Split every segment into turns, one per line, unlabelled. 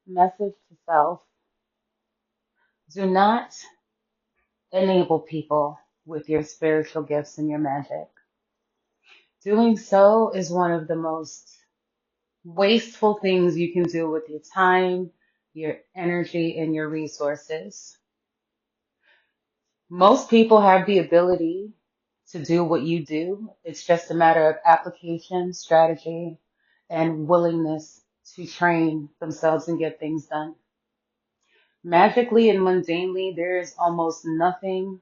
message to self: do not enable people with your spiritual gifts and your magic. Doing so is one of the most wasteful things you can do with your time, your energy, and your resources. Most people have the ability to do what you do. It's just a matter of application, strategy, and willingness to train themselves and get things done. Magically and mundanely, there is almost nothing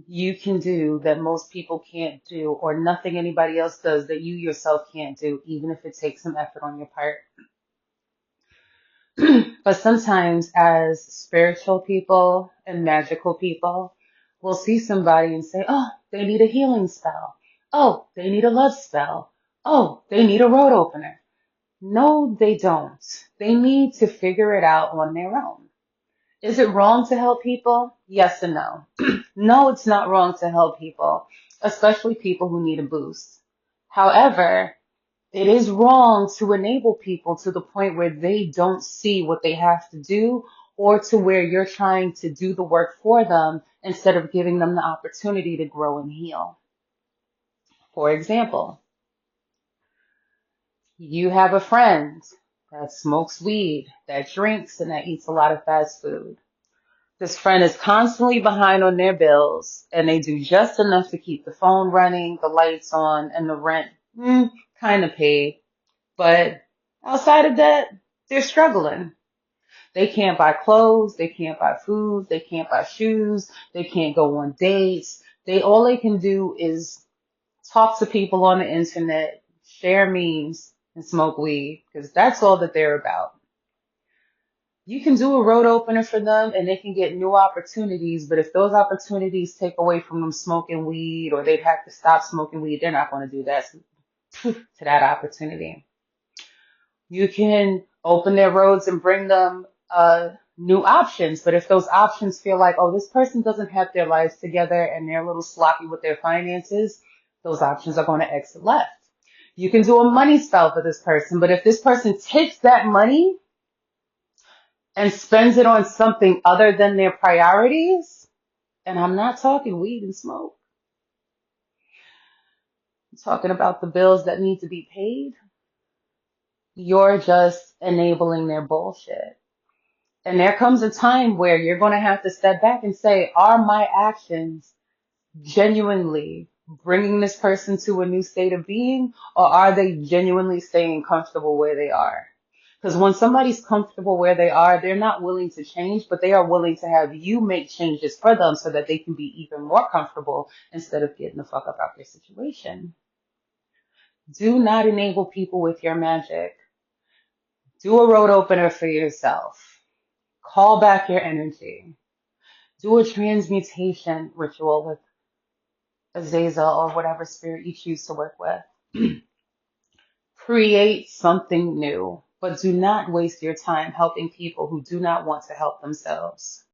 you can do that most people can't do, or nothing anybody else does that you yourself can't do, even if it takes some effort on your part. But sometimes, as spiritual people and magical people, we'll see somebody and say, oh, they need a healing spell. Oh, they need a love spell. Oh, they need a road opener. No, they don't. They need to figure it out on their own. Is it wrong to help people? Yes and no. No, it's not wrong to help people, especially people who need a boost. However, it is wrong to enable people to the point where they don't see what they have to do, or to where you're trying to do the work for them instead of giving them the opportunity to grow and heal. For example, you have a friend that smokes weed, that drinks, and that eats a lot of fast food. This friend is constantly behind on their bills, and they do just enough to keep the phone running, the lights on, and the rent kind of paid. But outside of that, they're struggling. They can't buy clothes, they can't buy food, they can't buy shoes, they can't go on dates. All they can do is talk to people on the internet, share memes, and smoke weed, because that's all that they're about. You can do a road opener for them and they can get new opportunities, but if those opportunities take away from them smoking weed, or they'd have to stop smoking weed, they're not going to do that to that opportunity. You can open their roads and bring them new options, but if those options feel like, oh, this person doesn't have their lives together and they're a little sloppy with their finances, those options are going to exit left. You can do a money spell for this person, but if this person takes that money and spends it on something other than their priorities, and I'm not talking weed and smoke, I'm talking about the bills that need to be paid, you're just enabling their bullshit. And there comes a time where you're going to have to step back and say, are my actions genuinely bringing this person to a new state of being, or are they genuinely staying comfortable where they are? Because when somebody's comfortable where they are, they're not willing to change, but they are willing to have you make changes for them so that they can be even more comfortable instead of getting the fuck up out their situation. Do not enable people with your magic. Do a road opener for yourself. Call back your energy. Do a transmutation ritual with Azazel or whatever spirit you choose to work with. Create something new, but do not waste your time helping people who do not want to help themselves.